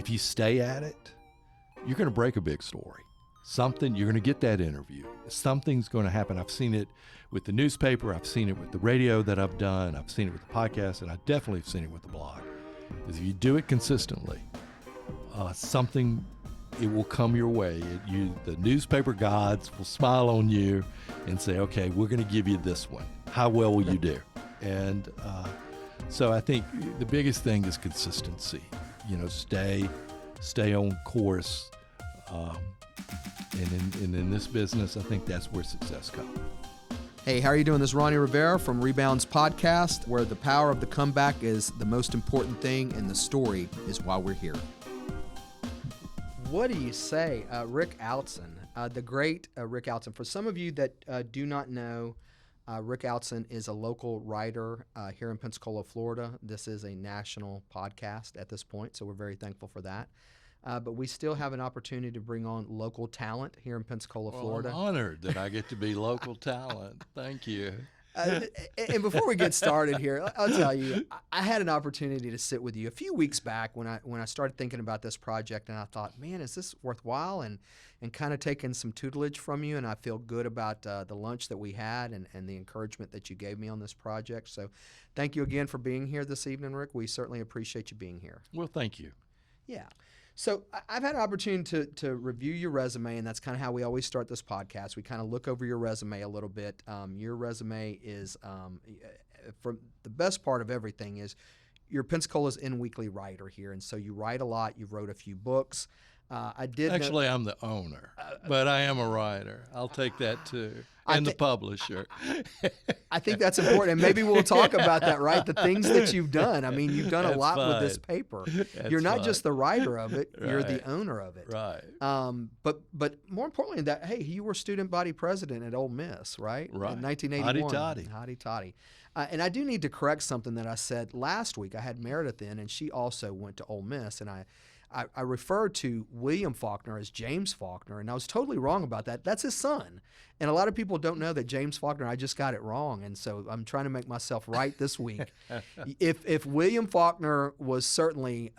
if you stay at it, you're going to break a big story. You're going to get that interview. Something's going to happen. I've seen it with the newspaper. I've seen it with the radio that I've done. I've seen it with the podcast, and I definitely have seen it with the blog. Is if you do it consistently, it will come your way. The newspaper gods will smile on you and say, okay, we're going to give you this one. How well will you do? And so I think the biggest thing is consistency. Stay on course. And in this business, I think that's where success comes. Hey, how are you doing? This is Ronnie Rivera from Rebound's podcast, where the power of the comeback is the most important thing, and the story is why we're here. What do you say, Rick Outzen, the great Rick Outzen? For some of you that do not know, Rick Outzen is a local writer here in Pensacola, Florida. This is a national podcast at this point, so we're very thankful for that. But we still have an opportunity to bring on local talent here in Pensacola, Florida. I'm honored that I get to be local talent. Thank you. And before we get started here, I'll tell you, I had an opportunity to sit with you a few weeks back when I started thinking about this project, and I thought, man, is this worthwhile? And kind of taking some tutelage from you, and I feel good about the lunch that we had and the encouragement that you gave me on this project. So thank you again for being here this evening, Rick. We certainly appreciate you being here. Well, thank you. Yeah. So I've had an opportunity to review your resume, and that's kind of how we always start this podcast. We kind of look over your resume a little bit. Your resume is, for the best part of everything is, you're Pensacola's Inweekly writer here, and so you write a lot. You've wrote a few books. Actually, I'm the owner, but I am a writer. I'll take that too, and the publisher. I think that's important, and maybe we'll talk about that, right? The things that you've done. I mean, you've done a lot with this paper. You're not just the writer of it; you're the owner of it. Right. But more importantly, that you were student body president at Ole Miss, right? Right. In 1981. Hotty toddy. And I do need to correct something that I said last week. I had Meredith in, and she also went to Ole Miss, and I referred to William Faulkner as James Faulkner, and I was totally wrong about that. That's his son. And a lot of people don't know that James Faulkner, I just got it wrong, and so I'm trying to make myself right this week. If William Faulkner was certainly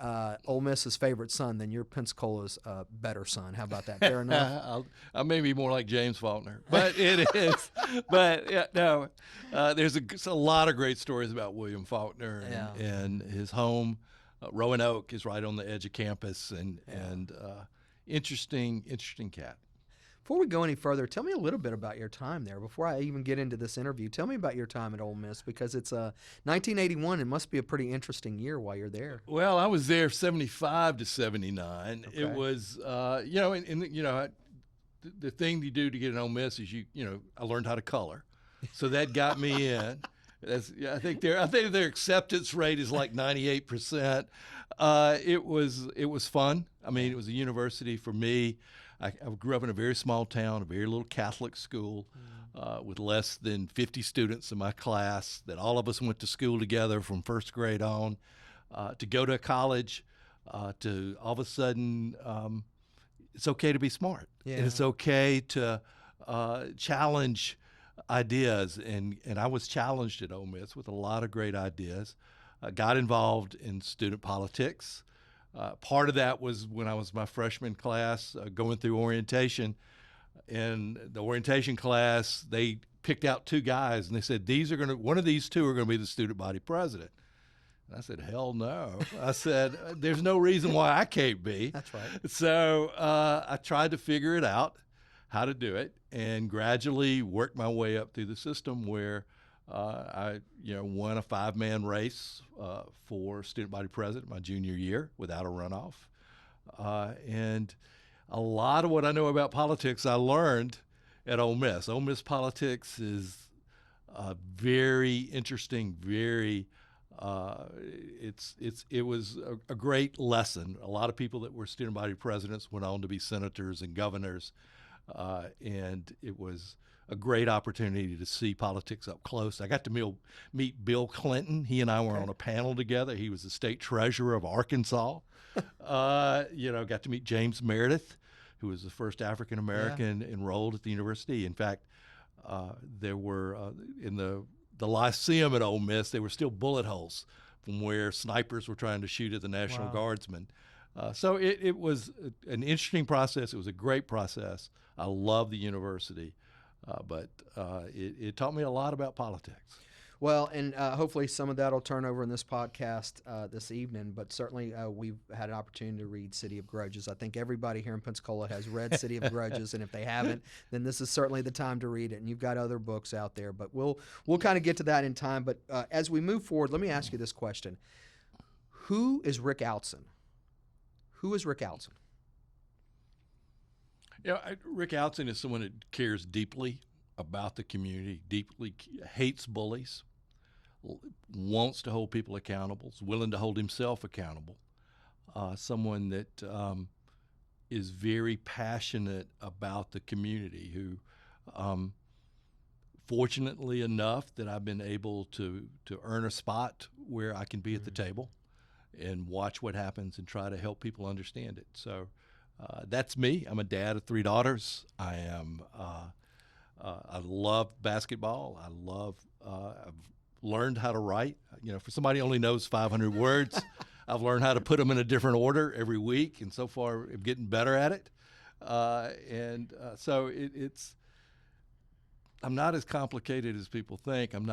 Ole Miss's favorite son, then you're Pensacola's better son. How about that? Fair enough? I may be more like James Faulkner, but it is. But yeah, no, there's a lot of great stories about William Faulkner and his home. Roanoke is right on the edge of campus, and interesting cat. Before we go any further, tell me a little bit about your time there. Before I even get into this interview, tell me about your time at Ole Miss, because it's 1981. It must be a pretty interesting year while you're there. Well, I was there 75 to 79. Okay. It was, the thing you do to get an Ole Miss is I learned how to color, so that got me in. I think their acceptance rate is like 98%. It was fun. I mean, it was a university for me. I grew up in a very small town, a very little Catholic school, with less than 50 students in my class. That all of us went to school together from first grade on. To go to college, to all of a sudden, it's okay to be smart, and it's okay to challenge ideas, and I was challenged at Ole Miss with a lot of great ideas. Got involved in student politics. Part of that was when I was my freshman class going through orientation. In the orientation class, they picked out two guys, and they said, one of these two are going to be the student body president. And I said, hell no. I said, there's no reason why I can't be. That's right. So I tried to figure it out, how to do it, and gradually worked my way up through the system where I won a 5-man race for student body president my junior year without a runoff. And a lot of what I know about politics I learned at Ole Miss. Ole Miss politics is very interesting, very it was a great lesson. A lot of people that were student body presidents went on to be senators and governors. And it was a great opportunity to see politics up close. I got to meet Bill Clinton. He and I were on a panel together. He was the state treasurer of Arkansas. Got to meet James Meredith, who was the first African-American enrolled at the university. In fact, there were, in the Lyceum at Ole Miss, there were still bullet holes from where snipers were trying to shoot at the National Guardsmen. So it was an interesting process. It was a great process. I love the university, but it taught me a lot about politics. Well, and hopefully some of that will turn over in this podcast this evening, but certainly we've had an opportunity to read City of Grudges. I think everybody here in Pensacola has read City of Grudges, and if they haven't, then this is certainly the time to read it, and you've got other books out there, but we'll kind of get to that in time. But as we move forward, let me ask you this question. Who is Rick Outzen? Who is Rick Outzen? Rick Outzen is someone that cares deeply about the community, deeply hates bullies, wants to hold people accountable, is willing to hold himself accountable. Someone that is very passionate about the community, who fortunately enough that I've been able to earn a spot where I can be at the table and watch what happens and try to help people understand it. So that's me. I'm a dad of 3 daughters. I love basketball. I've learned how to write. For somebody who only knows 500 words, I've learned how to put them in a different order every week, and so far I'm getting better at it. So I'm not as complicated as people think. And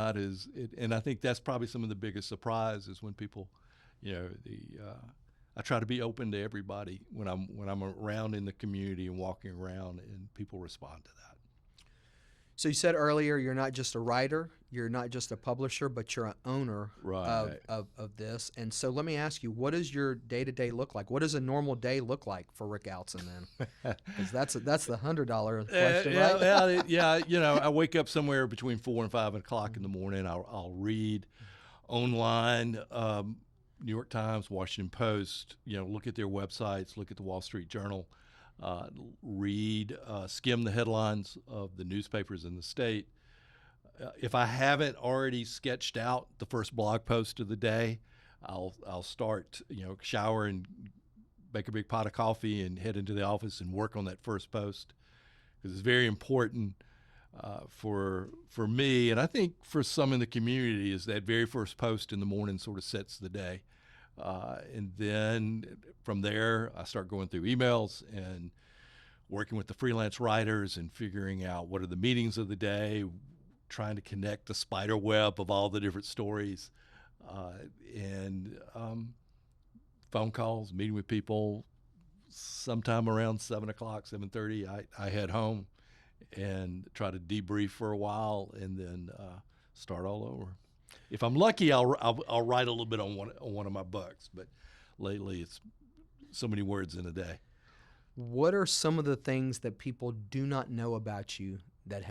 I think that's probably some of the biggest surprises when people, I try to be open to everybody when I'm around in the community and walking around, and people respond to that. So you said earlier you're not just a writer, you're not just a publisher, but you're an owner of this. And so let me ask you, what does your day-to-day look like? What does a normal day look like for Rick Outzen then? Because that's the $100 question, right? I wake up somewhere between 4 and 5 o'clock in the morning. I'll read online, New York Times, Washington Post, look at their websites, look at the Wall Street Journal. Skim the headlines of the newspapers in the state. If I haven't already sketched out the first blog post of the day, I'll start, shower and make a big pot of coffee and head into the office and work on that first post, because it's very important for me, and I think for some in the community, is that very first post in the morning sort of sets the day. And then from there, I start going through emails and working with the freelance writers and figuring out what are the meetings of the day, trying to connect the spider web of all the different stories, and phone calls, meeting with people. Sometime around 7 o'clock, 7:30, I head home and try to debrief for a while, and then start all over. If I'm lucky, I'll write a little bit on one of my books, but lately it's so many words in a day. What are some of the things that people do not know about you that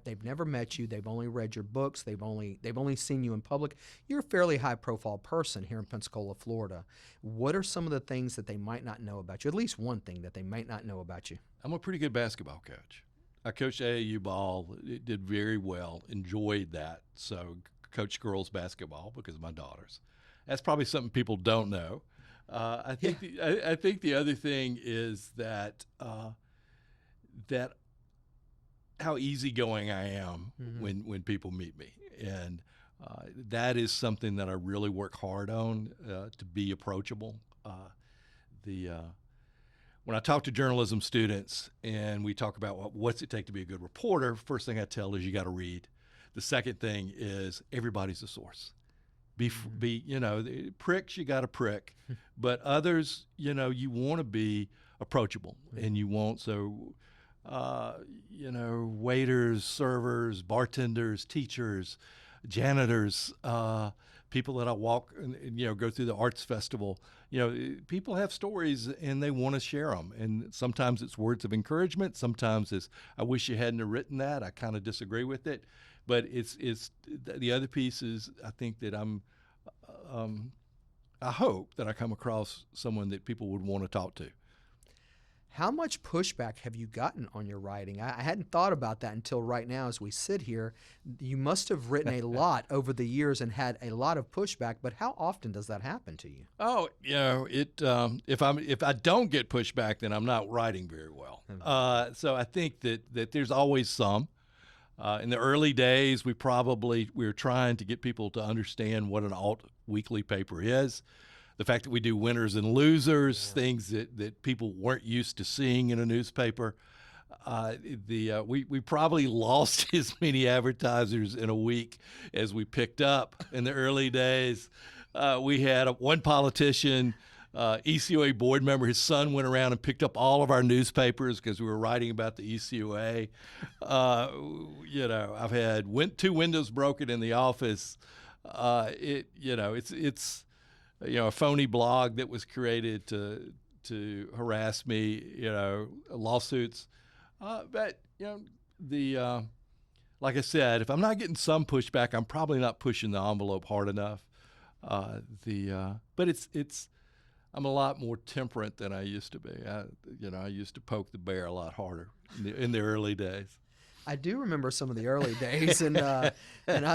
they've never met you, they've only read your books, they've only seen you in public? You're a fairly high-profile person here in Pensacola, Florida. What are some of the things that they might not know about you? At least one thing that they might not know about you. I'm a pretty good basketball coach. I coached AAU ball, did very well, enjoyed that. So coach girls basketball because of my daughters. That's probably something people don't know. I think the other thing is that how easygoing I am when people meet me, and that is something that I really work hard on, to be approachable. When I talk to journalism students and we talk about what's it take to be a good reporter, first thing I tell is you got to read. The second thing is everybody's a source. Pricks you got to prick, but others, you want to be approachable, and you want waiters, servers, bartenders, teachers, janitors, people that I walk and go through the arts festival. People have stories and they want to share them, and sometimes it's words of encouragement, sometimes it's I wish you hadn't have written that, I kind of disagree with it. But it's the other piece is I think that I hope that I come across someone that people would want to talk to. How much pushback have you gotten on your writing? I hadn't thought about that until right now as we sit here. You must have written a lot over the years and had a lot of pushback, but how often does that happen to you? Oh, if I don't get pushback, then I'm not writing very well. So I think that there's always some. In the early days, we were trying to get people to understand what an alt weekly paper is. the fact that we do winners and losers, things that people weren't used to seeing in a newspaper. We probably lost as many advertisers in a week as we picked up in the early days. We had one politician, ECOA board member. His son went around and picked up all of our newspapers because we were writing about the ECOA. I've had two windows broken in the office. It's a phony blog that was created to harass me. Lawsuits. But like I said, if I'm not getting some pushback, I'm probably not pushing the envelope hard enough. But I'm a lot more temperate than I used to be. I used to poke the bear a lot harder in the early days. I do remember some of the early days, and I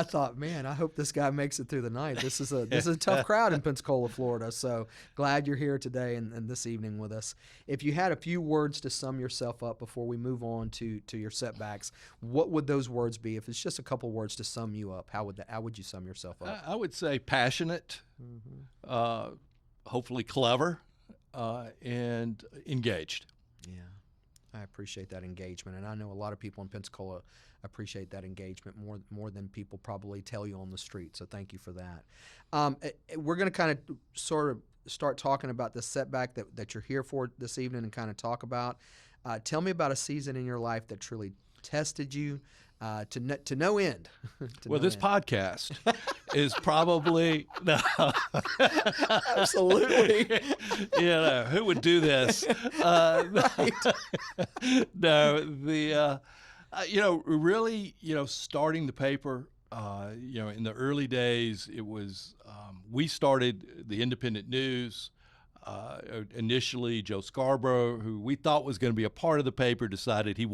thought, man, I hope this guy makes it through the night. This is a tough crowd in Pensacola, Florida. So glad you're here today and this evening with us. If you had a few words to sum yourself up before we move on to your setbacks, what would those words be? If it's just a couple words to sum you up, how would you sum yourself up? I would say passionate, hopefully clever, and engaged. Yeah. I appreciate that engagement, and I know a lot of people in Pensacola appreciate that engagement more than people probably tell you on the street, so thank you for that. We're going to kind of sort of start talking about the setback that you're here for this evening and kind of talk about. Tell me about a season in your life that truly tested you to no end. This podcast is probably no. Absolutely. Who would do this? Right. No, really, starting the paper. In the early days, it was we started the Independent News. Initially, Joe Scarborough, who we thought was going to be a part of the paper, decided he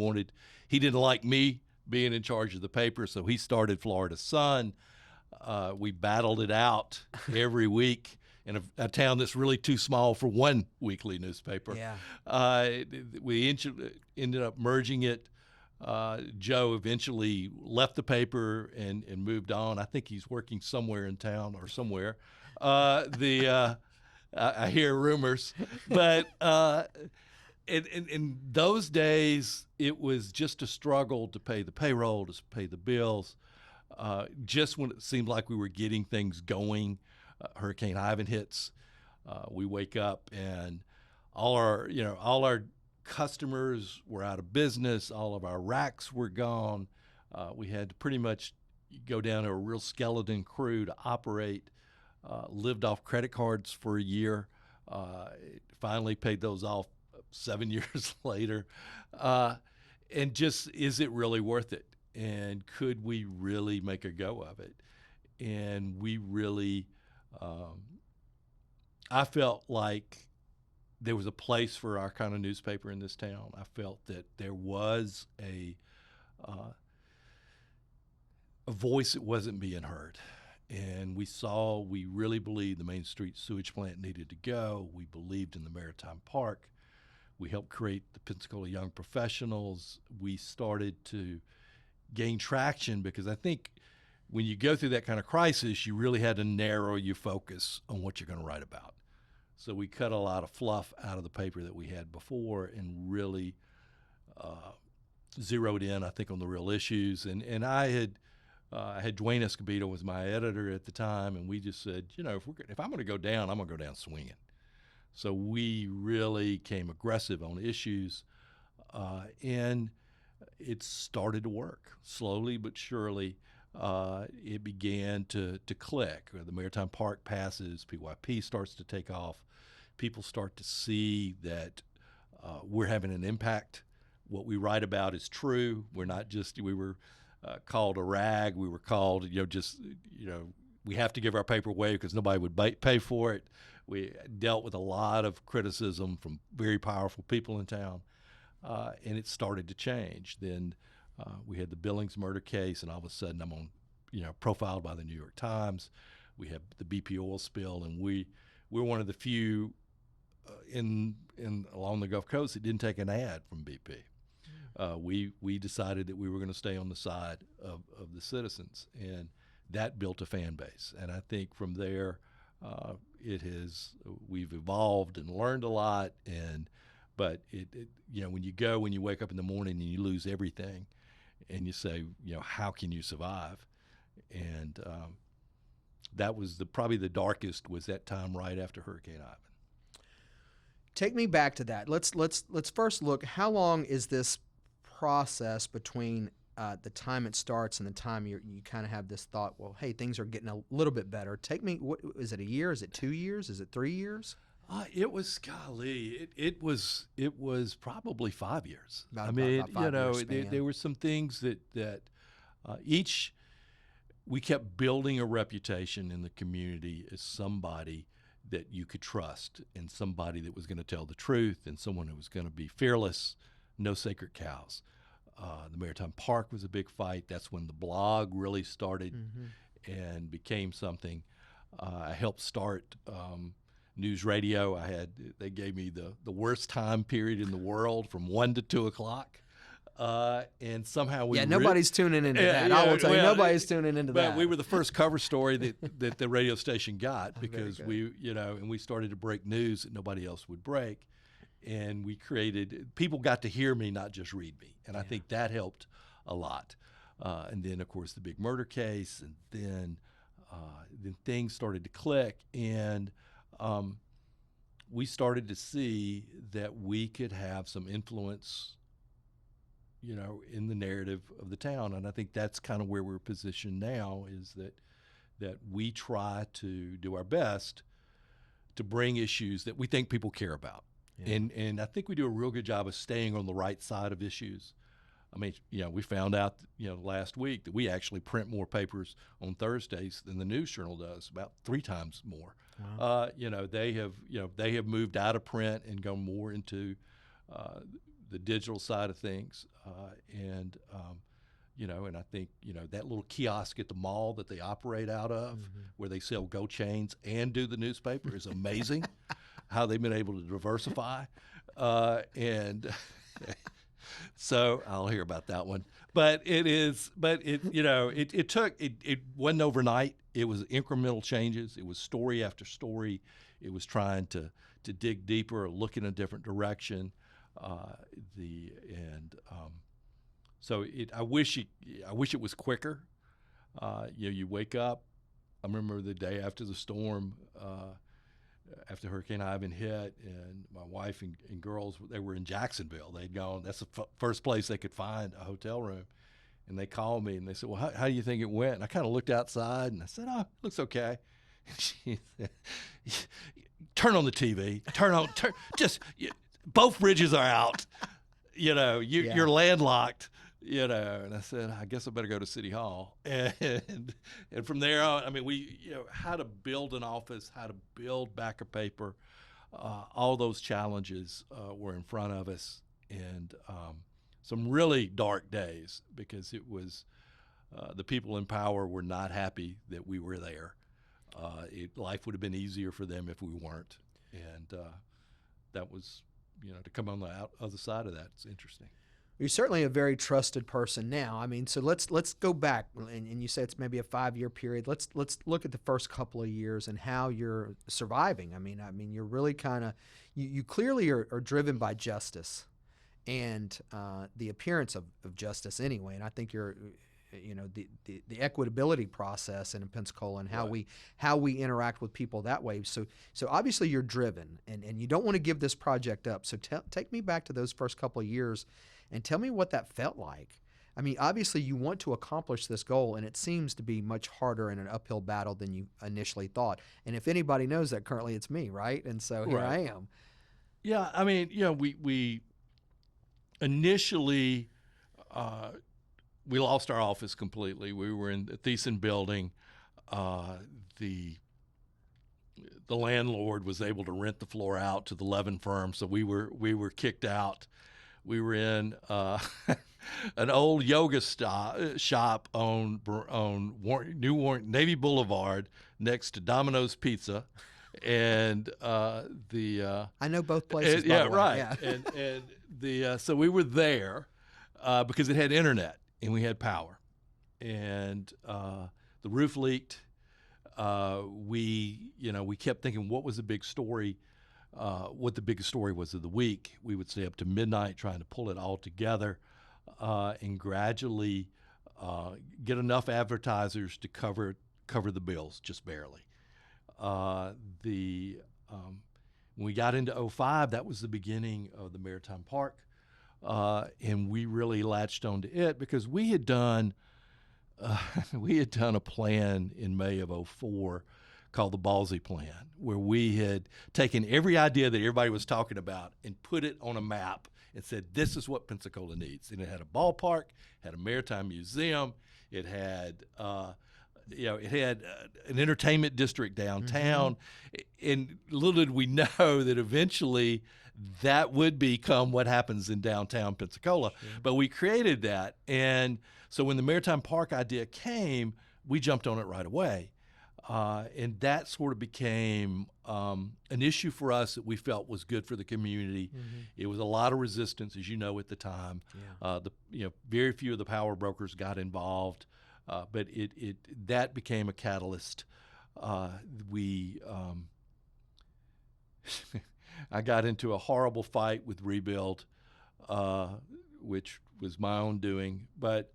didn't like me being in charge of the paper, so he started Florida Sun. We battled it out every week in a town that's really too small for one weekly newspaper. Yeah. We ended up merging it. Joe eventually left the paper and moved on. I think he's working somewhere in town or somewhere. I hear rumors, but in those days, it was just a struggle to pay the payroll, to pay the bills. Just when it seemed like we were getting things going, Hurricane Ivan hits. We wake up and all our customers were out of business. All of our racks were gone. We had to pretty much go down to a real skeleton crew to operate. Lived off credit cards for a year. Finally paid those off 7 years later. And just, is it really worth it? And could we really make a go of it? And we really, I felt like there was a place for our kind of newspaper in this town. I felt that there was a voice that wasn't being heard. And we really believed the Main Street sewage plant needed to go. We believed in the Maritime Park. We helped create the Pensacola Young Professionals. We started to gain traction because I think when you go through that kind of crisis, you really had to narrow your focus on what you're going to write about. So we cut a lot of fluff out of the paper that we had before and really zeroed in, I think, on the real issues. And I had Dwayne Escobedo was my editor at the time, and we just said, if I'm going to go down, I'm going to go down swinging. So we really came aggressive on issues, and it started to work slowly but surely. It began to click. The Maritime Park passes, PYP starts to take off. People start to see that we're having an impact. What we write about is true. We're not just, we were called a rag. We were called, we have to give our paper away because nobody would pay for it. We dealt with a lot of criticism from very powerful people in town, and it started to change. Then we had the Billings murder case, and all of a sudden I'm on, profiled by the New York Times. We have the BP oil spill, and we're one of the few in along the Gulf Coast that didn't take an ad from BP. We decided that we were going to stay on the side of the citizens, and that built a fan base. And I think from there, we've evolved and learned a lot, but when you wake up in the morning and you lose everything, and you say, how can you survive? And that was probably the darkest, was that time right after Hurricane Ivan. Take me back to that. Let's first look. How long is this process between the time it starts and the time you kind of have this thought? Well, hey, things are getting a little bit better. Take me. What is it? A year? Is it 2 years? Is it 3 years? It was golly. It was probably 5 years. About 5 years span. There were some things that we kept building a reputation in the community as somebody that you could trust, and somebody that was going to tell the truth, and someone who was going to be fearless, no sacred cows. The Maritime Park was a big fight. That's when the blog really started and became something. I helped start news radio. They gave me the worst time period in the world, from 1 to 2 o'clock. And somehow nobody's tuning into that. I will tell you, nobody's tuning into that. But we were the first cover story that the radio station got, because and we started to break news that nobody else would break. And people got to hear me, not just read me. And I think that helped a lot. And then, of course, the big murder case, and then things started to click. And we started to see that we could have some influence, in the narrative of the town. And I think that's kind of where we're positioned now, is that we try to do our best to bring issues that we think people care about. Yeah. And I think we do a real good job of staying on the right side of issues. I mean, we found out, last week, that we actually print more papers on Thursdays than the News Journal does, about 3 times more. Wow. They have moved out of print and gone more into the digital side of things, and I think that little kiosk at the mall that they operate out of, where they sell Go chains and do the newspaper, is amazing. How they've been able to diversify, and so I'll hear about that one. But it wasn't overnight. It was incremental changes. It was story after story. It was trying to dig deeper, look in a different direction. So I wish it was quicker. You wake up. I remember the day after the storm, after Hurricane Ivan hit, and my wife and girls, they were in Jacksonville. They'd gone. That's the first place they could find a hotel room. And they called me and they said, "Well, how do you think it went?" And I kind of looked outside and I said, "Oh, looks okay." And she said, "Turn on the TV. Both bridges are out. You're landlocked." And I said, "I guess I better go to City Hall." And from there on, I mean, how to build an office, how to build back a paper, all those challenges were in front of us, and some really dark days, because it was the people in power were not happy that we were there. Life would have been easier for them if we weren't, and that was, to come on the other side of that, it's interesting. You're certainly a very trusted person now. I mean, so let's go back, and you say it's maybe a 5-year period. Let's look at the first couple of years and how you're surviving. I mean, you're really kind of you clearly are driven by justice and the appearance of justice anyway. And I think you're, the equitability process in Pensacola, and how we interact with people that way. So obviously you're driven, and you don't want to give this project up. So take me back to those first couple of years. And tell me what that felt like. I mean, obviously you want to accomplish this goal, and it seems to be much harder in an uphill battle than you initially thought. And if anybody knows that, currently it's me, right? And so here I am. Yeah, I mean, we initially, we lost our office completely. We were in the Thiessen building. The landlord was able to rent the floor out to the Levin firm, so we were kicked out. We were in an old yoga shop on Navy Boulevard next to Domino's Pizza, and I know both places. By the way. Right. Yeah. So we were there because it had internet and we had power, and the roof leaked. we kept thinking, what was the big story? What the biggest story was of the week. We would stay up to midnight trying to pull it all together, and gradually get enough advertisers to cover the bills, just barely. When we got into '05, that was the beginning of the Maritime Park, and we really latched onto it because we had done a plan in May of '04 called the Ballsy Plan, where we had taken every idea that everybody was talking about and put it on a map and said, this is what Pensacola needs. And it had a ballpark, had a maritime museum, it had an entertainment district downtown. And little did we know that eventually that would become what happens in downtown Pensacola. Sure. But we created that. And so when the Maritime Park idea came, we jumped on it right away. And that sort of became an issue for us that we felt was good for the community. It was a lot of resistance, as you know, at the time. Very few of the power brokers got involved, but that became a catalyst. I got into a horrible fight with Rebuild, which was my own doing, but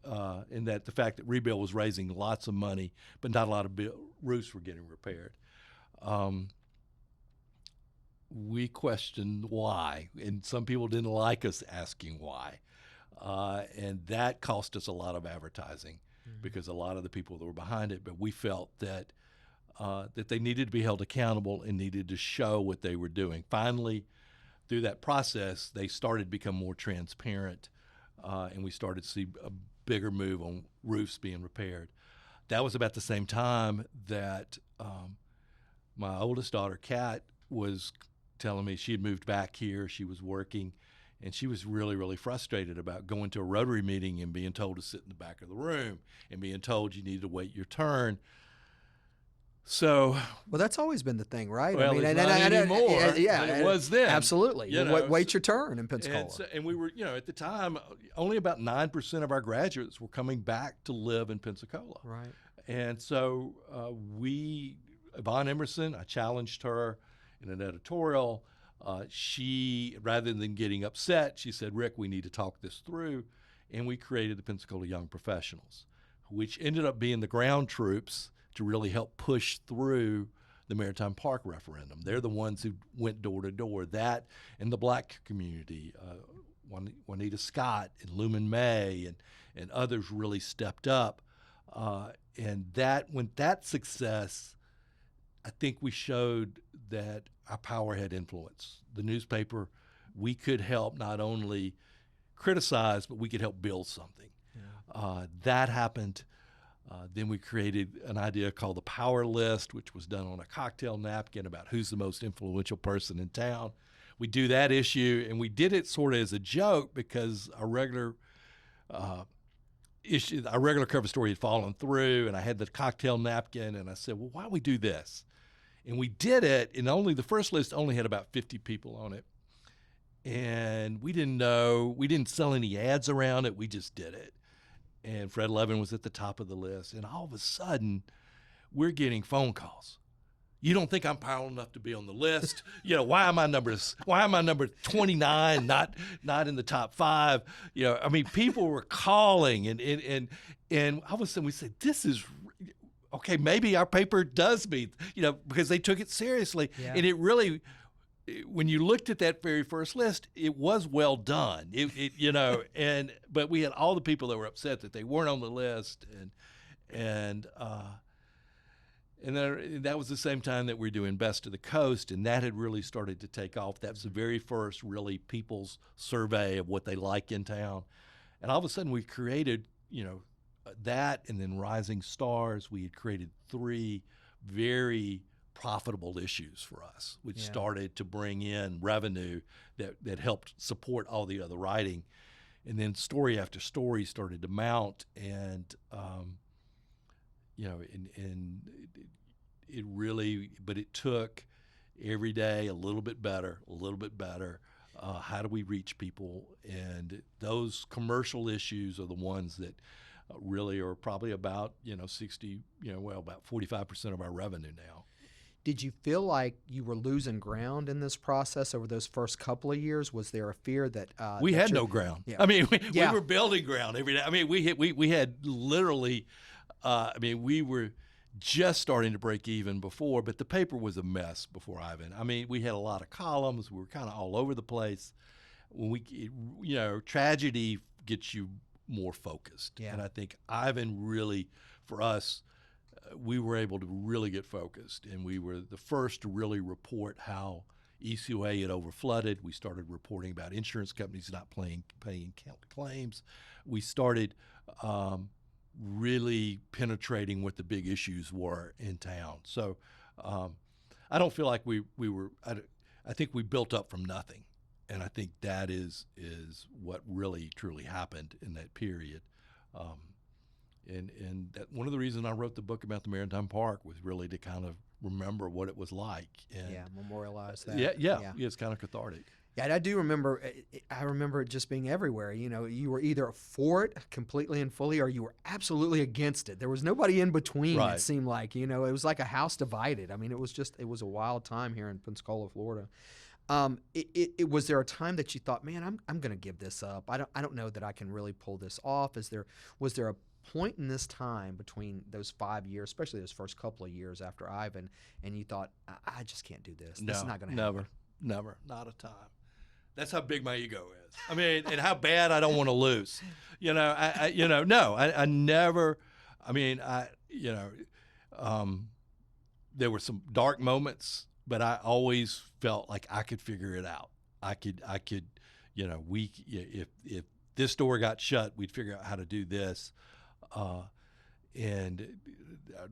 in that the fact that Rebuild was raising lots of money, but not a lot of roofs were getting repaired. We questioned why, and some people didn't like us asking why, and that cost us a lot of advertising because a lot of the people that were behind it. But we felt that they needed to be held accountable and needed to show what they were doing. Finally, through that process, they started to become more transparent. And we started to see a bigger move on roofs being repaired. That was about the same time that my oldest daughter, Kat, was telling me she had moved back here. She was working, and she was really, really frustrated about going to a Rotary meeting and being told to sit in the back of the room and being told you needed to wait your turn. So, well, that's always been the thing, right? Well, it's not anymore. It was then. Absolutely. Wait your turn in Pensacola. And we were, at the time, only about 9% of our graduates were coming back to live in Pensacola. Right. And so Yvonne Emerson, I challenged her in an editorial. She, rather than getting upset, she said, Rick, we need to talk this through. And we created the Pensacola Young Professionals, which ended up being the ground troops to really help push through the Maritime Park referendum. They're the ones who went door to door. That and the black community, Juanita Scott and Lumen May and others really stepped up. And that success, I think we showed that our power had influence. The newspaper, we could help not only criticize, but we could help build something. Yeah. That happened. Then we created an idea called the Power List, which was done on a cocktail napkin about who's the most influential person in town. We do that issue, and we did it sort of as a joke because our regular cover story had fallen through, and I had the cocktail napkin, and I said, well, why don't we do this? And we did it, and the first list only had about 50 people on it. And we didn't sell any ads around it, we just did it. And Fred Levin was at the top of the list. And all of a sudden, we're getting phone calls. You don't think I'm powerful enough to be on the list? Why am I number 29, not in the top 5? People were calling, and all of a sudden we said, this is okay. Maybe our paper does meet, because they took it seriously, and it really. When you looked at that very first list, it was well done. But we had all the people that were upset that they weren't on the list, and then that was the same time that we were doing Best of the Coast, and that had really started to take off. That was the very first really people's survey of what they like in town, and all of a sudden we created, that, and then Rising Stars. We had created 3 very profitable issues for us, which started to bring in revenue that helped support all the other writing. And then story after story started to mount, and it really, but it took every day a little bit better. How do we reach people? And those commercial issues are the ones that really are probably about 60, about 45% of our revenue now. Did you feel like you were losing ground in this process over those first couple of years? Was there a fear that we that had you're- no ground? Yeah. I mean, we Yeah. were building ground every day. I mean, we had literally. We were just starting to break even before, but the paper was a mess before Ivan. I mean, we had a lot of columns. We were kind of all over the place. When tragedy gets you more focused, Yeah. and I think Ivan really, for us, we were able to really get focused, and we were the first to really report how ECOA had overflooded. We started reporting about insurance companies not paying claims. We started really penetrating what the big issues were in town. So I don't feel like we were. I think we built up from nothing, and I think that is what really truly happened in that period. And that one of the reasons I wrote the book about the Maritime Park was really to kind of remember what it was like. And memorialize that. yeah, it's kind of cathartic. Yeah, and I do remember. I remember it just being everywhere. You were either for it completely and fully, or you were absolutely against it. There was nobody in between. Right. It seemed like it was like a house divided. I mean, it was a wild time here in Pensacola, Florida. Was there a time that you thought, man, I'm going to give this up? I don't know that I can really pull this off. Was there a point in this time between those 5 years, especially those first couple of years after Ivan, and you thought, I just can't do this. This is not going to happen. Never, not a time. That's how big my ego is. I mean, and how bad I don't want to lose. I never. I mean, there were some dark moments, but I always felt like I could figure it out. I could. If this door got shut, we'd figure out how to do this. And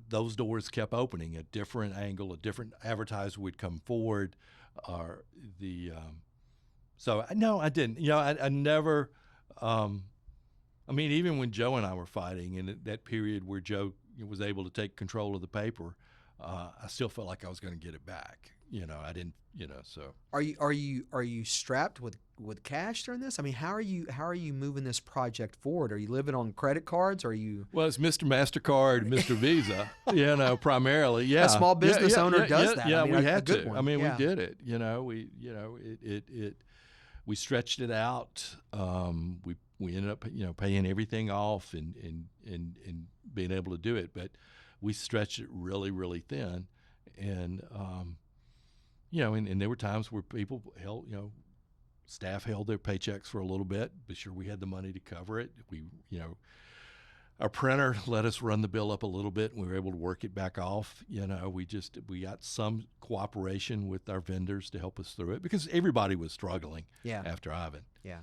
those doors kept opening. A different angle, a different advertiser would come forward. So no, I didn't. I never. Even when Joe and I were fighting, in that period where Joe was able to take control of the paper, I still felt like I was going to get it back. I didn't. So are you strapped with cash during this? I mean, how are you moving this project forward? Are you living on credit cards? Or are you? Well, it's Mr. MasterCard, Mr. Visa. Primarily. Yeah, a small business owner does that. Yeah, we had a good to. one. We did it. We stretched it out. We ended up paying everything off and being able to do it, but we stretched it really, really thin, and and there were times where people held, staff held their paychecks for a little bit, but sure we had the money to cover it. Our printer let us run the bill up a little bit, and we were able to work it back off. We got some cooperation with our vendors to help us through it because everybody was struggling after Ivan. Yeah.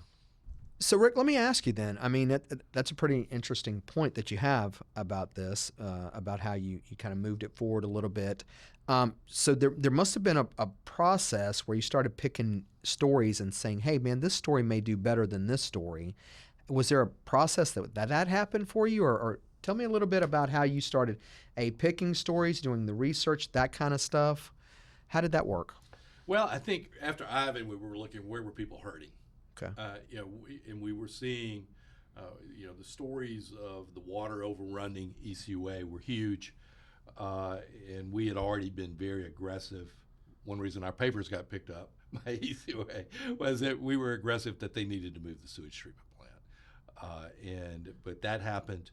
So, Rick, let me ask you then. I mean, that's a pretty interesting point that you have about this, about how you kind of moved it forward a little bit. So there must have been a process where you started picking stories and saying, hey, man, this story may do better than this story. Was there a process that happened for you? Or tell me a little bit about how you started picking stories, doing the research, that kind of stuff. How did that work? Well, I think after Ivan, we were looking where were people hurting. Okay. We were seeing, the stories of the water overrunning ECOA were huge, and we had already been very aggressive. One reason our papers got picked up by ECOA was that we were aggressive that they needed to move the sewage treatment plant, but that happened.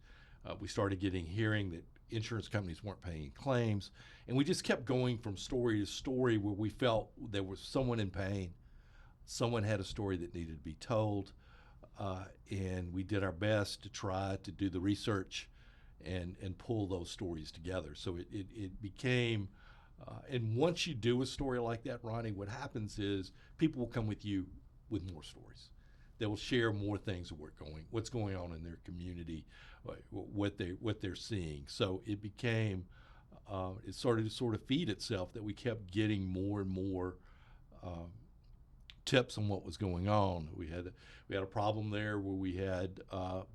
We started hearing that insurance companies weren't paying claims, and we just kept going from story to story where we felt there was someone in pain. Someone had a story that needed to be told, and we did our best to try to do the research and pull those stories together. So it became, and once you do a story like that, Ronnie, what happens is people will come with you with more stories. They will share more things of what's going on in their community, what they're seeing. So it became, it started to sort of feed itself that we kept getting more and more tips on what was going on. We had a problem there where we had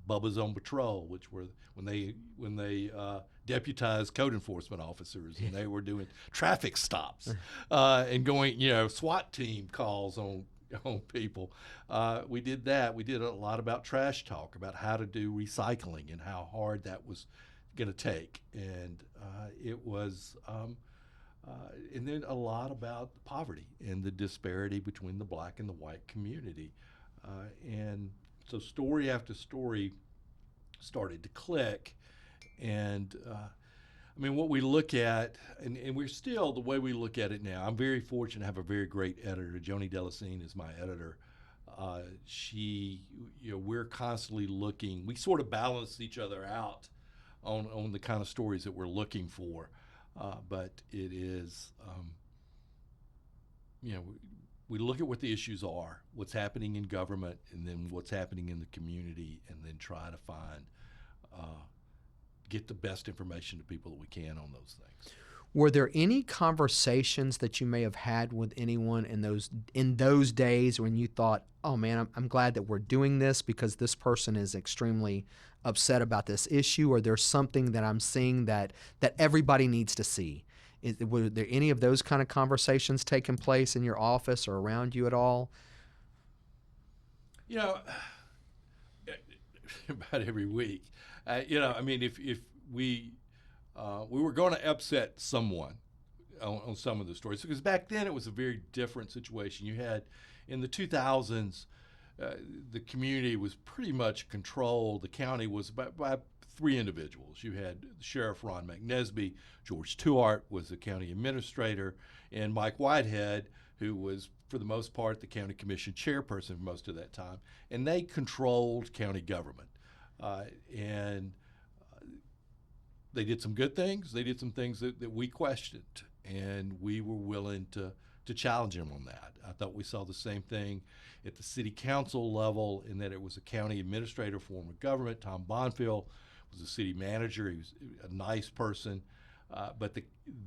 Bubba's on patrol, which were when they deputized code enforcement officers and they were doing traffic stops and going, SWAT team calls on on people. We did that. We did a lot about trash talk, about how to do recycling and how hard that was going to take. And it was, and then a lot about poverty and the disparity between the black and the white community. And so story after story started to click. And I mean, what we look at, and we're still, the way we look at it now, I'm very fortunate to have a very great editor. Joni Delasine is my editor. We're constantly looking, we sort of balance each other out on the kind of stories that we're looking for. But it is, we look at what the issues are, what's happening in government, and then what's happening in the community, and then try to find, get the best information to people that we can on those things. Were there any conversations that you may have had with anyone in those days when you thought, oh man, I'm glad that we're doing this because this person is extremely upset about this issue, or there's something that I'm seeing that everybody needs to see? Were there any of those kind of conversations taking place in your office or around you at all? About every week. If we were going to upset someone on some of the stories, because back then it was a very different situation. You had, in the 2000s, the community was pretty much controlled. The county was by three individuals. You had Sheriff Ron McNesby, George Tuart was the county administrator, and Mike Whitehead, who was, for the most part, the county commission chairperson for most of that time. And they controlled county government. And they did some good things. They did some things that we questioned, and we were willing to challenge them on that. I thought we saw the same thing at the city council level, in that it was a county administrator form of government. Tom Bonfield was the city manager. He was a nice person. But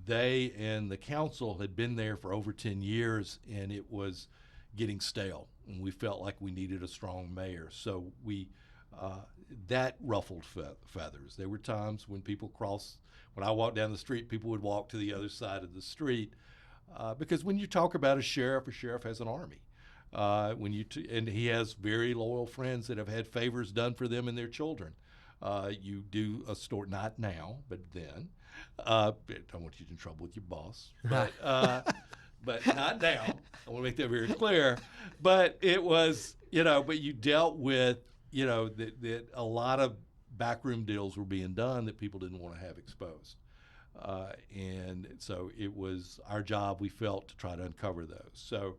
they and the council had been there for over 10 years, and it was getting stale. And we felt like we needed a strong mayor. So that ruffled feathers. There were times when when I walked down the street, people would walk to the other side of the street. Because when you talk about a sheriff has an army. And he has very loyal friends that have had favors done for them and their children. You do a story, not now, but then. I don't want you to get in trouble with your boss, but not now. I want to make that very clear. But it was, but you dealt with, that a lot of backroom deals were being done that people didn't want to have exposed. And so it was our job, we felt, to try to uncover those. So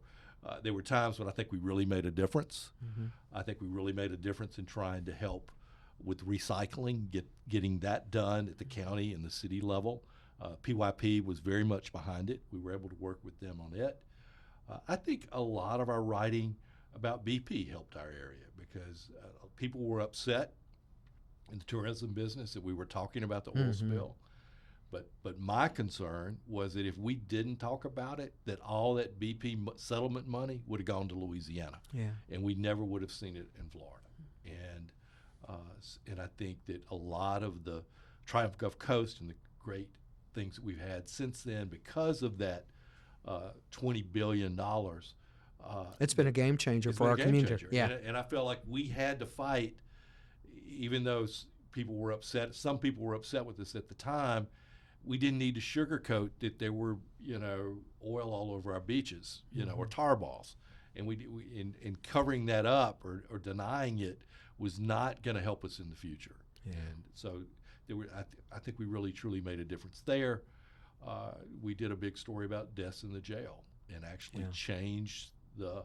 there were times when I think we really made a difference. Mm-hmm. I think we really made a difference in trying to help with recycling, getting that done at the county and the city level. PYP was very much behind it. We were able to work with them on it. I think a lot of our writing about BP helped our area, because people were upset in the tourism business that we were talking about the oil spill. But my concern was that if we didn't talk about it, that all that BP settlement money would have gone to Louisiana. Yeah. And we never would have seen it in Florida. And I think that a lot of the Triumph Gulf Coast and the great things that we've had since then, because of that $20 billion, it's been a game changer for our community. Yeah. And I felt like we had to fight, even though people were upset. Some people were upset with us at the time. We didn't need to sugarcoat that there were, oil all over our beaches, or tar balls. And in covering that up or denying it was not going to help us in the future. Yeah. And so I think we really, truly made a difference there. We did a big story about deaths in the jail and actually changed the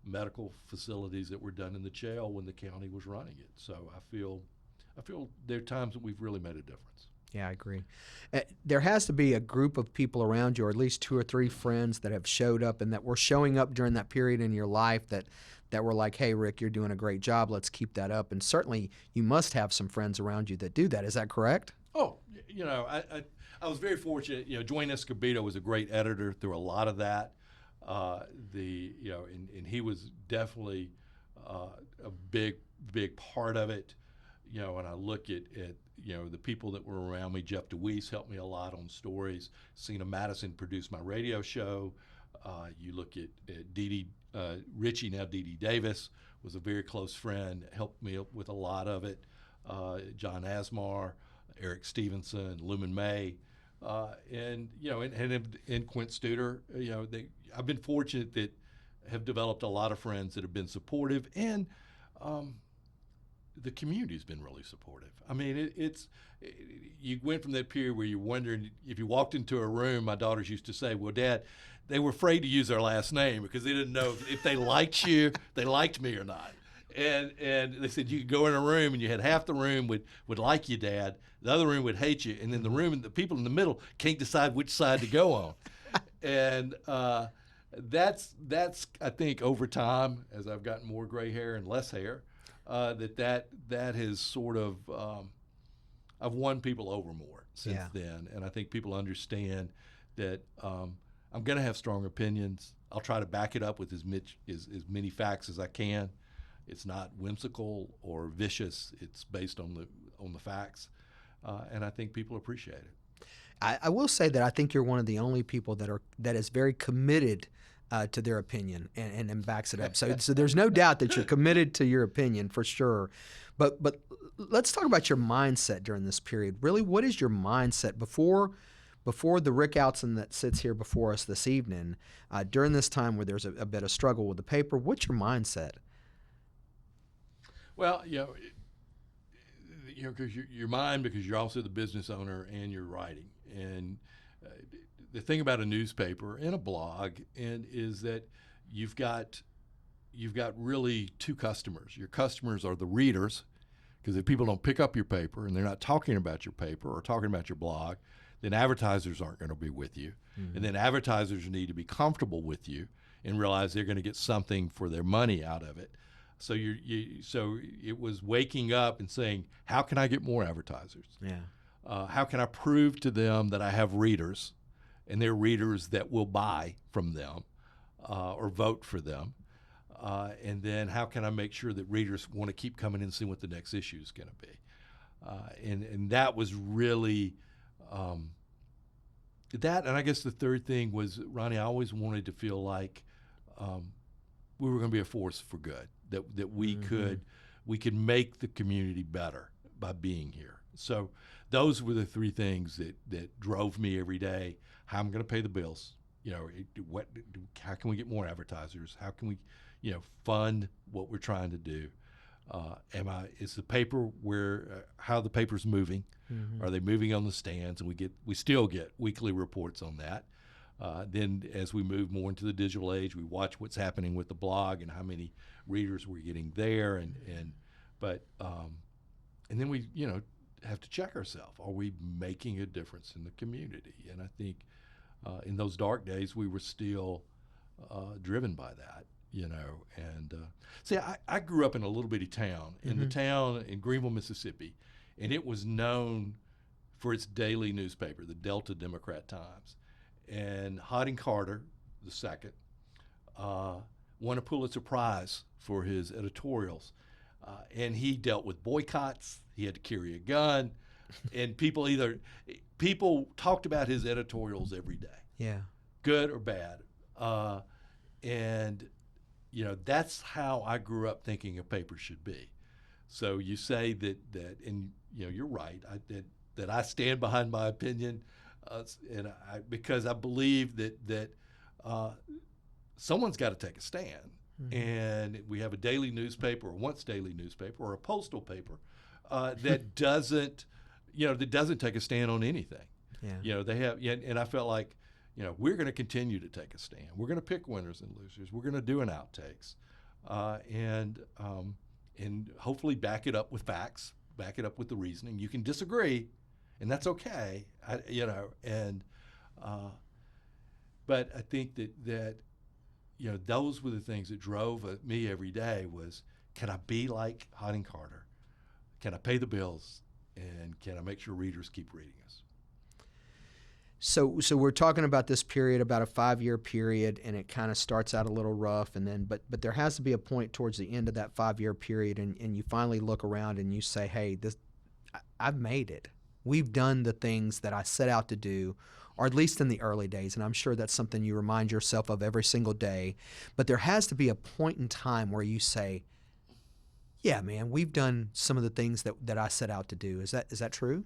medical facilities that were done in the jail when the county was running it. So I feel there are times that we've really made a difference. Yeah, I agree. There has to be a group of people around you, or at least 2 or 3 friends that have showed up and that were showing up during that period in your life that were like, hey, Rick, you're doing a great job. Let's keep that up. And certainly you must have some friends around you that do that. Is that correct? Oh, I was very fortunate. Dwayne Escobedo was a great editor through a lot of that. And he was definitely a big part of it. And I look at the people that were around me. Jeff DeWeese helped me a lot on stories. Cena Madison produced my radio show. You look at Dee Dee Richie, now Dee Dee Davis, was a very close friend, helped me with a lot of it. John Asmar, Eric Stevenson, Lumen May, and Quint Studer. I've been fortunate that have developed a lot of friends that have been supportive, and the community's been really supportive. I mean, you went from that period where you're wondering if you walked into a room. My daughters used to say, "Well, Dad," they were afraid to use our last name because they didn't know if they liked you, they liked me or not. And they said you could go in a room and you had half the room would like you, Dad, the other room would hate you, and then the people in the middle can't decide which side to go on. And that's I think over time, as I've gotten more gray hair and less hair, that has sort of I've won people over more since then, and I think people understand that I'm going to have strong opinions. I'll try to back it up with as many facts as I can. It's not whimsical or vicious. It's based on the facts, and I think people appreciate it. I will say that I think you're one of the only people that is very committed to their opinion and backs it up. So there's no doubt that you're committed to your opinion for sure. But let's talk about your mindset during this period. Really, what is your mindset before the Rick Outzen that sits here before us this evening? During this time where there's a bit of struggle with the paper, what's your mindset? Well, because your mind, because you're also the business owner and you're writing. And the thing about a newspaper and a blog is that you've got really two customers. Your customers are the readers, because if people don't pick up your paper and they're not talking about your paper or talking about your blog, then advertisers aren't going to be with you. Mm-hmm. And then advertisers need to be comfortable with you and realize they're going to get something for their money out of it. So so it was waking up and saying, how can I get more advertisers? Yeah. How can I prove to them that I have readers, and they're readers that will buy from them or vote for them? And then how can I make sure that readers want to keep coming in and seeing what the next issue is going to be? And that was really that. And I guess the third thing was, Ronnie, I always wanted to feel like we were going to be a force for good, that we could make the community better by being here. So those were the three things that drove me every day. How I'm going to pay the bills. How can we get more advertisers? How can we, fund what we're trying to do? Is the paper how the paper's moving? Mm-hmm. Are they moving on the stands? And we still get weekly reports on that. Then as we move more into the digital age, we watch what's happening with the blog and how many readers we're getting there. And then we, have to check ourselves. Are we making a difference in the community? And I think in those dark days, we were still driven by that, And see, I grew up in a little bitty town, in the town in Greenville, Mississippi, and it was known for its daily newspaper, the Delta Democrat-Times. And Harding Carter II won a Pulitzer Prize for his editorials. And he dealt with boycotts. He had to carry a gun. And people talked about his editorials every day. Yeah. Good or bad. And, that's how I grew up thinking a paper should be. So you say that and, you're right, that I stand behind my opinion. Because I believe that someone's got to take a stand. Mm-hmm. And we have a daily newspaper, or once daily newspaper, or a postal paper that doesn't take a stand on anything. Yeah. They have, and I felt like, we're going to continue to take a stand. We're going to pick winners and losers. We're going to do an outtakes, and hopefully back it up with facts, back it up with the reasoning. You can disagree, and that's okay. But I think that those were the things that drove me every day was, can I be like Harding Carter? Can I pay the bills? And can I make sure readers keep reading us? So we're talking about this period, about a 5-year period, and it kind of starts out a little rough, and then but there has to be a point towards the end of that 5-year period, and you finally look around and you say, hey, I've made it. We've done the things that I set out to do, or at least in the early days, and I'm sure that's something you remind yourself of every single day, but there has to be a point in time where you say, yeah, man, we've done some of the things that I set out to do. Is that true?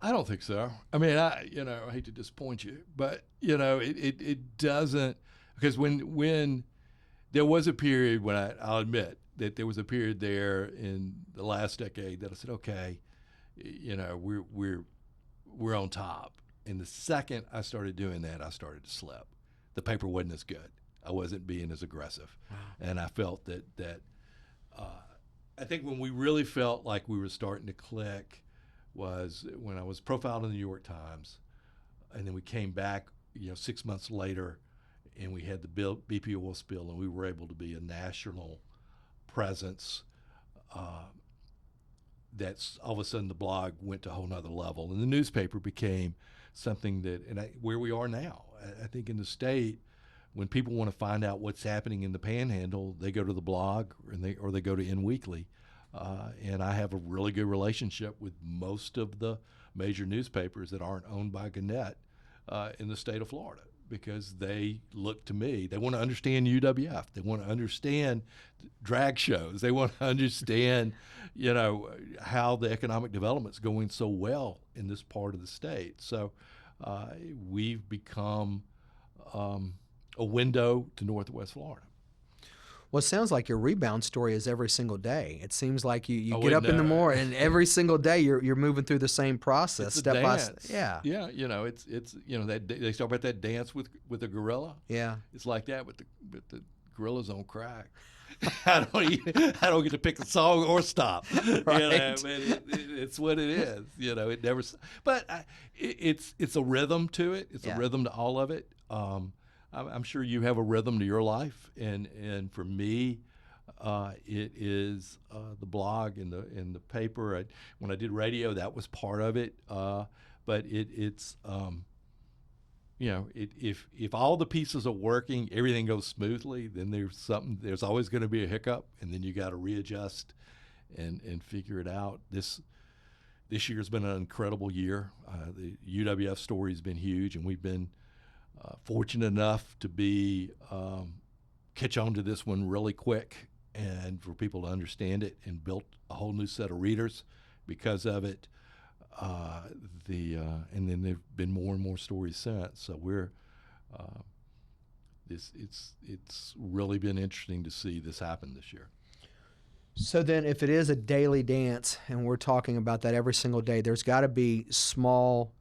I don't think so. I mean, I hate to disappoint you, but it doesn't, because when there was a period when I'll admit that there was a period there in the last decade that I said, okay, we're on top. And the second I started doing that, I started to slip. The paper wasn't as good. I wasn't being as aggressive, and I felt that I think when we really felt like we were starting to click was when I was profiled in the New York Times, and then we came back, 6 months later, and we had the BP oil spill, and we were able to be a national presence. That's all of a sudden the blog went to a whole nother level, and the newspaper became something that, where we are now. I think in the state, when people want to find out what's happening in the Panhandle, they go to the blog or they go to Inweekly. And I have a really good relationship with most of the major newspapers that aren't owned by Gannett in the state of Florida, because they look to me. They want to understand UWF. They want to understand drag shows. They want to understand, how the economic development's going so well in this part of the state. So we've become a window to Northwest Florida. Well, it sounds like your rebound story is every single day. It seems like you Oh, get up in the no. morning, and every single day you're moving through the same process, It's a step by dance. step. Yeah, Yeah. It's that they talk about that dance with a gorilla. yeah. It's like that, but the gorilla's on crack. I don't get to pick a song or stop. Right. It's what it is. It never. But it's a rhythm to it. It's Yeah. a rhythm to all of it. I'm sure you have a rhythm to your life, and for me, it is the blog and the paper. When I did radio, that was part of it. But it's if all the pieces are working, everything goes smoothly. Then there's always going to be a hiccup, and then you got to readjust and figure it out. This year's been an incredible year. The UWF story has been huge, and we've been fortunate enough to be catch on to this one really quick, and for people to understand it, and built a whole new set of readers because of it. And then there've been more and more stories since. So we're it's really been interesting to see this happen this year. So then, if it is a daily dance, and we're talking about that every single day, there's got to be small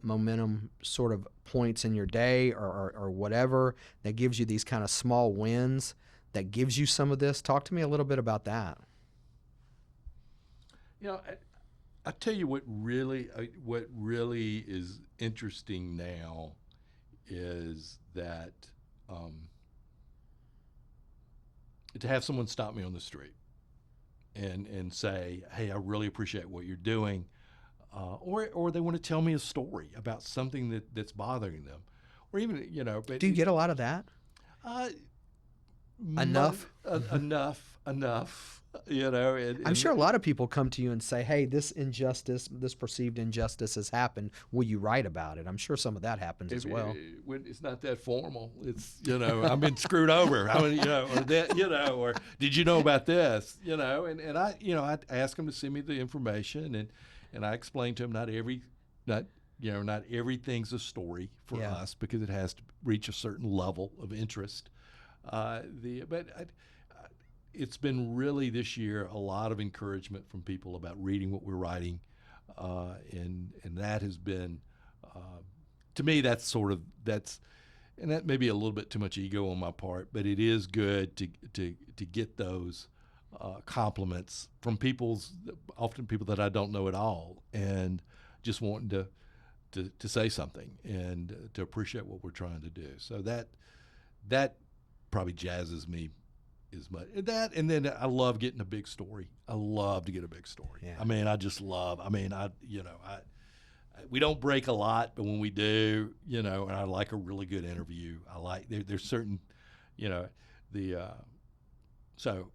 momentum sort of points in your day or whatever that gives you these kind of small wins that gives you some of this. Talk to me a little bit about that. I tell you what really is interesting now is that to have someone stop me on the street and say, hey, I really appreciate what you're doing. Or they want to tell me a story about something that's bothering them, or even But Do you get a lot of that? Enough. Enough. And I'm sure a lot of people come to you and say, "Hey, this perceived injustice has happened. Will you write about it?" I'm sure some of that happens as well. When it's not that formal, it's I've been screwed over. I mean, or that, or did you know about this? And I ask them to send me the information, and I explain to them not everything's a story for us, because it has to reach a certain level of interest. It's been really this year a lot of encouragement from people about reading what we're writing, and that has been to me and that may be a little bit too much ego on my part, but it is good to get those compliments from often people that I don't know at all, and just wanting to say something and to appreciate what we're trying to do. So that probably jazzes me as much. That, and then I love getting a big story. I love to get a big story. Yeah. I mean, I just love. I mean, we don't break a lot, but when we do, and I like a really good interview. I like there's certain, so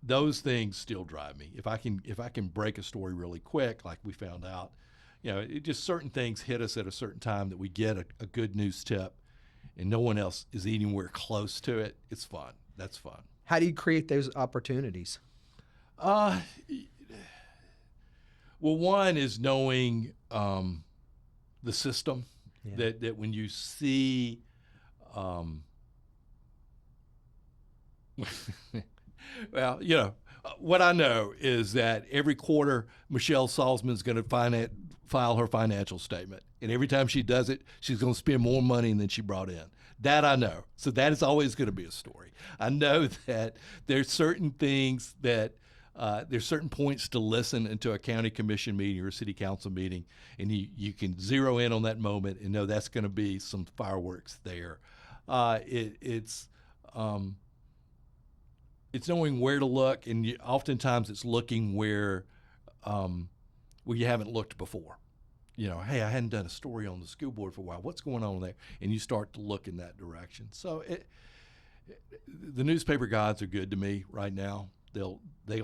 those things still drive me. If I can break a story really quick, like we found out, it just certain things hit us at a certain time that we get a good news tip, and no one else is anywhere close to it. It's fun. That's fun. How do you create those opportunities? Well, one is knowing the system. Yeah. That when you see, well, what I know is that every quarter Michelle Salzman's going to file her financial statement, and every time she does it, she's going to spend more money than she brought in. That I know. So that is always going to be a story. I know that there's certain things that there's certain points to listen into a county commission meeting or a city council meeting, and you can zero in on that moment and know that's going to be some fireworks there. It's knowing where to look, and oftentimes it's looking where you haven't looked before. Hey, I hadn't done a story on the school board for a while. What's going on there? And you start to look in that direction. So the newspaper gods are good to me right now. They'll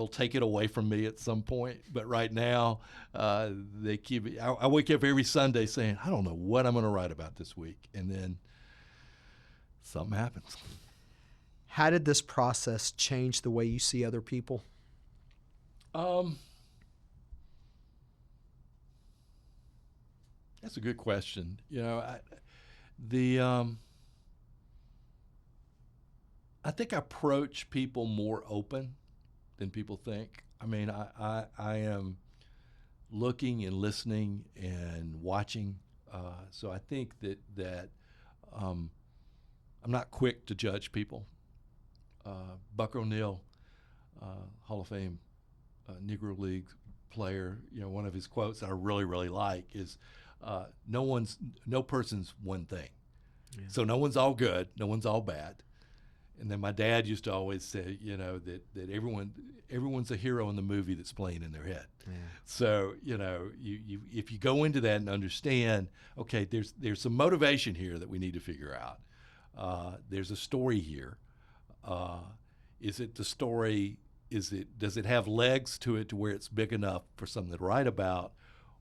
take it away from me at some point, but right now they keep it. I wake up every Sunday saying, I don't know what I'm going to write about this week, and then something happens. How did this process change the way you see other people? That's a good question. I think I approach people more open than people think. I mean, I am looking and listening and watching. So I think that I'm not quick to judge people. Buck O'Neill, Hall of Fame Negro League player, one of his quotes that I really, really like is, no person's one thing. Yeah. So no one's all good, no one's all bad. And then my dad used to always say, that everyone's a hero in the movie that's playing in their head. Yeah. So, you if you go into that and understand, okay, there's some motivation here that we need to figure out. There's a story here. Is it the story? Does it have legs to it to where it's big enough for something to write about,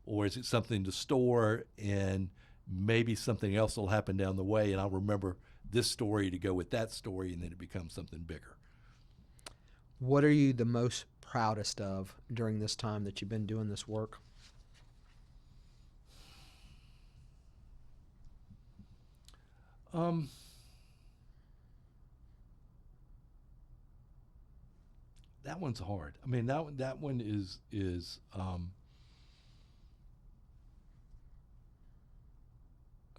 or is it something to store and maybe something else will happen down the way, and I'll remember this story to go with that story, and then it becomes something bigger. What are you the most proudest of during this time that you've been doing this work? That one's hard. I mean, that one is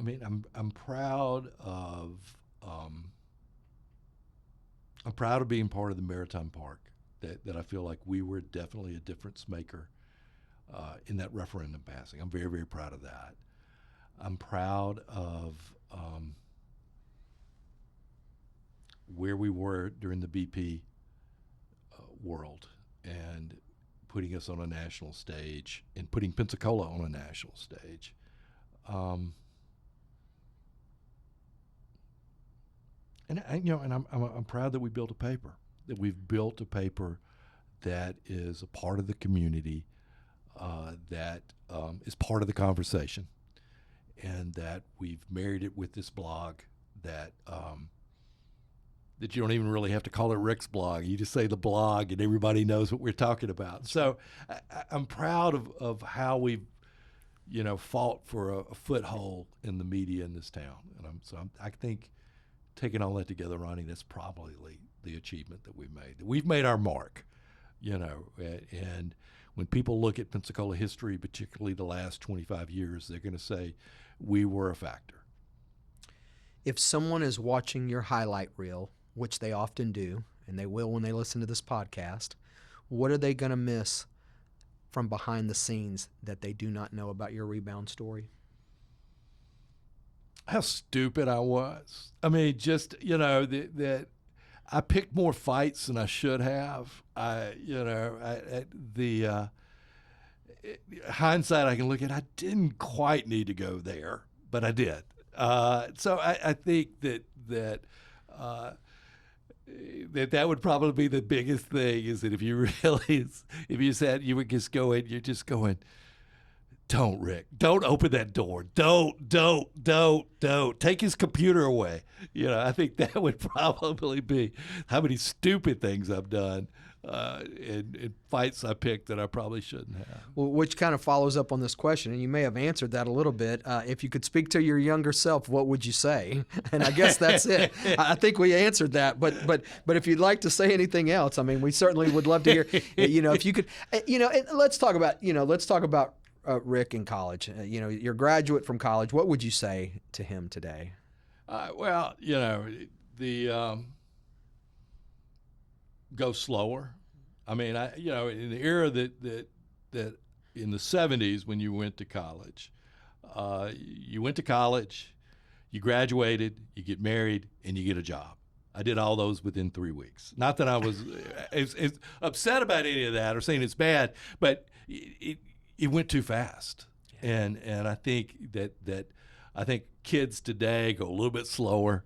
I mean, I'm proud of being part of the Maritime Park. That I feel like we were definitely a difference maker in that referendum passing. I'm very, very proud of that. I'm proud of where we were during the BP world and putting us on a national stage and putting Pensacola on a national stage. And I'm proud that we built a paper, that we've built a paper that is a part of the community, that is part of the conversation, and that we've married it with this blog that that you don't even really have to call it Rick's blog. You just say the blog, and everybody knows what we're talking about. So I'm proud of how we've fought for a foothold in the media in this town, and I think. Taking all that together, Ronnie, that's probably the achievement that we've made. We've made our mark, and when people look at Pensacola history, particularly the last 25 years, they're going to say we were a factor. If someone is watching your highlight reel, which they often do, and they will when they listen to this podcast, what are they going to miss from behind the scenes that they do not know about your rebound story? How stupid I was. I mean, just, that I picked more fights than I should have. Hindsight, I can look at, I didn't quite need to go there, but I did. So I think that would probably be the biggest thing, is that if you said you were just going, you're just going, don't, Rick, don't open that door. Don't. Take his computer away. I think that would probably be how many stupid things I've done in fights I picked that I probably shouldn't have. Well, which kind of follows up on this question, and you may have answered that a little bit. If you could speak to your younger self, what would you say? And I guess that's it. I think we answered that. But if you'd like to say anything else, I mean, we certainly would love to hear. If you could, and let's talk about Rick in college. You're a graduate from college. What would you say to him today? Well, the go slower. I mean, in the era that in the 70s when you went to college, you graduated, you get married, and you get a job. I did all those within 3 weeks. Not that I was as upset about any of that or saying it's bad, but it went too fast. And I think that I think kids today go a little bit slower.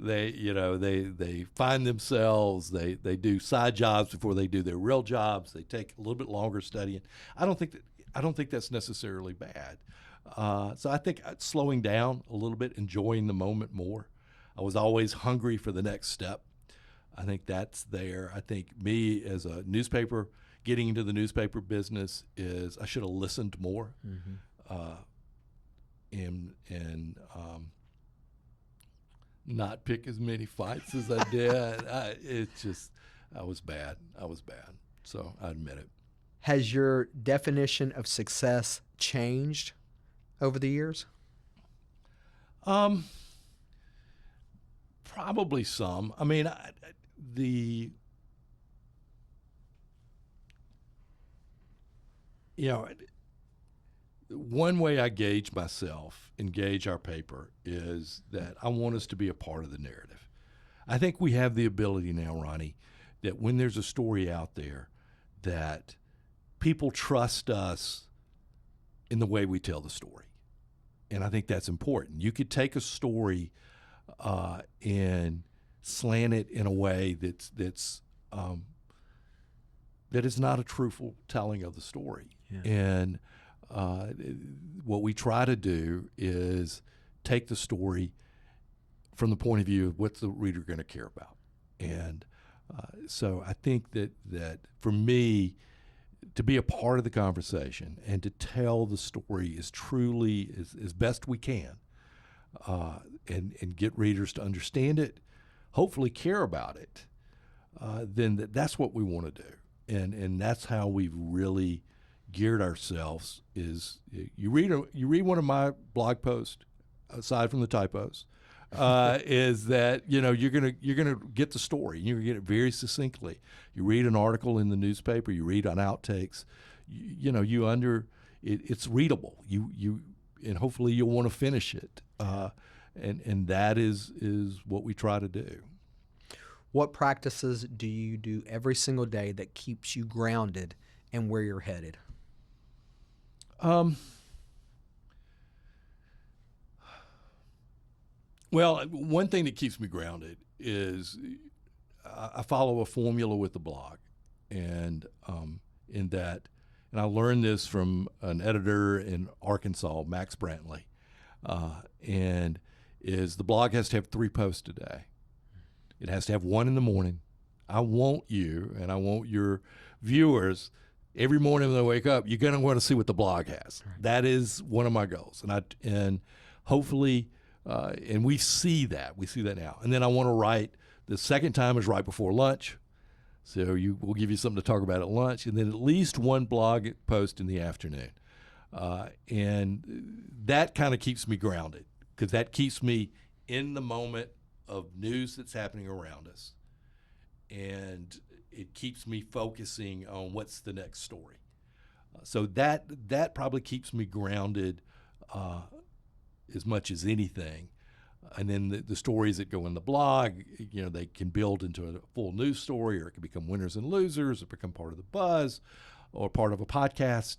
They find themselves. They do side jobs before they do their real jobs. They take a little bit longer studying. I don't think that's necessarily bad. So I think slowing down a little bit, enjoying the moment more. I was always hungry for the next step. I think that's there. I think me as a newspaper, getting into the newspaper business is I should have listened more, and not pick as many fights as I did. I was bad. So I admit it. Has your definition of success changed over the years? Probably some. I mean, one way I gauge myself and gauge our paper is that I want us to be a part of the narrative. I think we have the ability now, Ronnie, that when there's a story out there, that people trust us in the way we tell the story. And I think that's important. You could take a story and slant it in a way that is not a truthful telling of the story. Yeah. And what we try to do is take the story from the point of view of what's the reader going to care about. And so I think that for me, to be a part of the conversation and to tell the story as truly as best we can, and get readers to understand it, hopefully care about it, then that's what we want to do. And that's how we've really geared ourselves. Is you read one of my blog posts, aside from the typos, is that you're gonna get the story. You're gonna get it very succinctly. You read an article in the newspaper. You read on outtakes. It's readable. And hopefully you'll want to finish it. And that is what we try to do. What practices do you do every single day that keeps you grounded and where you're headed? Well, one thing that keeps me grounded is I follow a formula with the blog, and I learned this from an editor in Arkansas, Max Brantley, and is the blog has to have 3 posts a day. It has to have one in the morning. I want you and I want your viewers every morning when they wake up, you're going to want to see what the blog has. Right. That is one of my goals, and hopefully, and we see that now. And then I want to write. The second time is right before lunch, so we'll give you something to talk about at lunch, and then at least one blog post in the afternoon, and that kind of keeps me grounded because that keeps me in the moment of news that's happening around us, and it keeps me focusing on what's the next story. So that probably keeps me grounded as much as anything. And then the stories that go in the blog, they can build into a full news story, or it can become winners and losers, or become part of the buzz, or part of a podcast.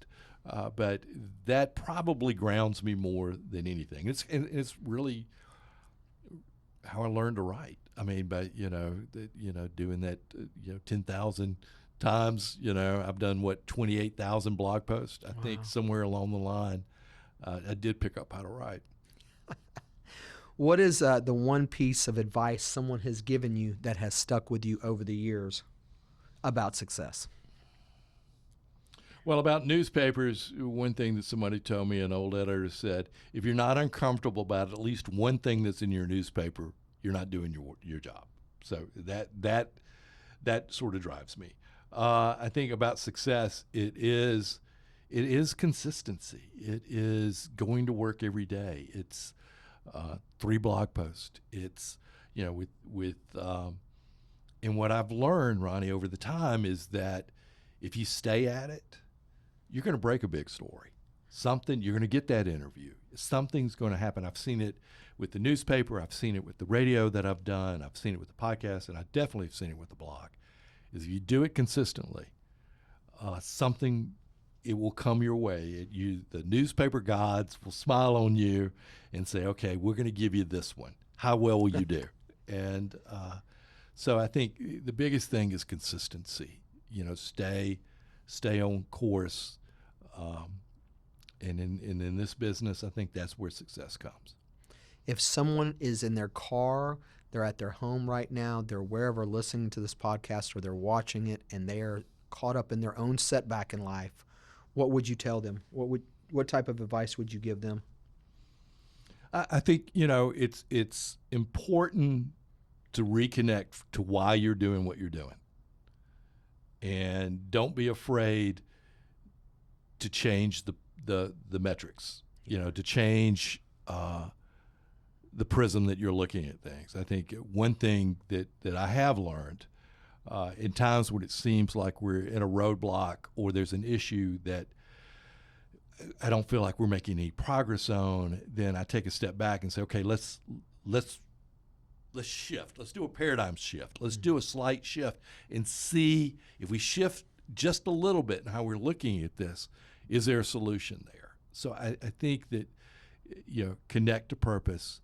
But that probably grounds me more than anything. It's really how I learned to write. I mean, by doing that 10,000 times, I've done 28,000 blog posts. I think Wow. somewhere along the line, I did pick up how to write. What is the one piece of advice someone has given you that has stuck with you over the years about success? Well, about newspapers, one thing that somebody told me, an old editor said, if you're not uncomfortable about at least one thing that's in your newspaper, you're not doing your job. So that sort of drives me. I think about success, it is consistency. It is going to work every day. It's 3 blog posts. It's and what I've learned, Ronnie, over the time is that if you stay at it, you're going to break a big story. You're going to get that interview. Something's going to happen. I've seen it with the newspaper. I've seen it with the radio that I've done. I've seen it with the podcast, and I definitely have seen it with the blog. Is if you do it consistently, it will come your way. The newspaper gods will smile on you and say, okay, we're going to give you this one. How well will you do? And so I think the biggest thing is consistency. Stay on course. And in this business, I think that's where success comes. If someone is in their car, they're at their home right now, they're wherever listening to this podcast, or they're watching it, and they are caught up in their own setback in life, what would you tell them? What type of advice would you give them? I think it's important to reconnect to why you're doing what you're doing, and don't be afraid to change the metrics. To change the prism that you're looking at things. I think one thing that I have learned in times when it seems like we're in a roadblock or there's an issue that I don't feel like we're making any progress on, then I take a step back and say, okay, let's shift. Let's do a paradigm shift. Let's do a slight shift and see if we shift just a little bit in how we're looking at this, is there a solution there? So I think that, connect to purpose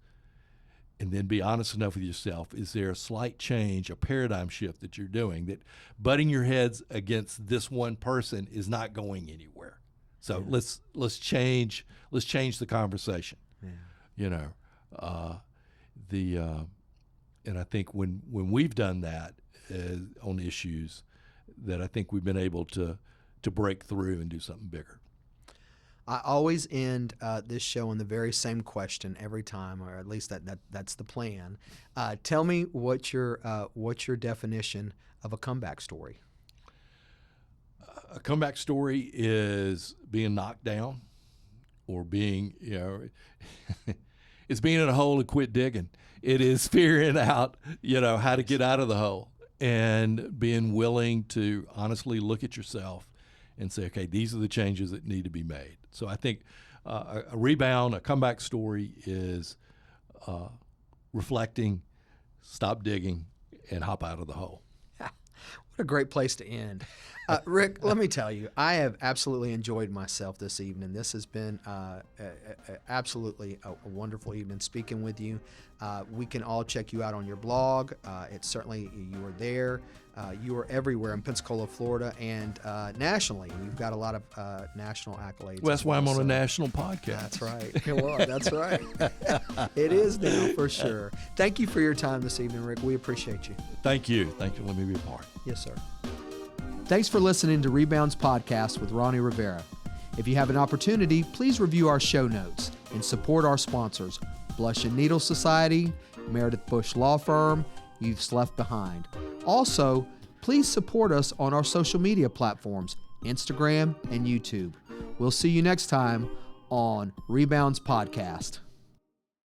and then be honest enough with yourself. Is there a slight change, a paradigm shift that you're doing, that butting your heads against this one person is not going anywhere? So let's change the conversation. Yeah. And I think when we've done that on issues, that I think we've been able to break through and do something bigger. I always end this show on the very same question every time, or at least that's the plan. Tell me what's your definition of a comeback story? A comeback story is being knocked down, or being, it's being in a hole and quit digging. It is figuring out, how to get out of the hole, and being willing to honestly look at yourself and say, okay, these are the changes that need to be made. So I think a rebound, a comeback story is reflecting, stop digging, and hop out of the hole. What a great place to end. Rick, let me tell you, I have absolutely enjoyed myself this evening. This has been absolutely a wonderful evening speaking with you. We can all check you out on your blog. It's certainly, you are there. You are everywhere in Pensacola, Florida, and nationally. You've got a lot of national accolades. Well, that's why I'm on a national podcast. That's right. Well, that's right. It is now, for sure. Thank you for your time this evening, Rick. We appreciate you. Thank you. Thank you for letting me be a part. Yes, sir. Thanks for listening to Rebounds Podcast with Ronnie Rivera. If you have an opportunity, please review our show notes and support our sponsors, Blush and Needle Society, Meredith Bush Law Firm, Youths Left Behind. Also, please support us on our social media platforms, Instagram and YouTube. We'll see you next time on Rebounds Podcast.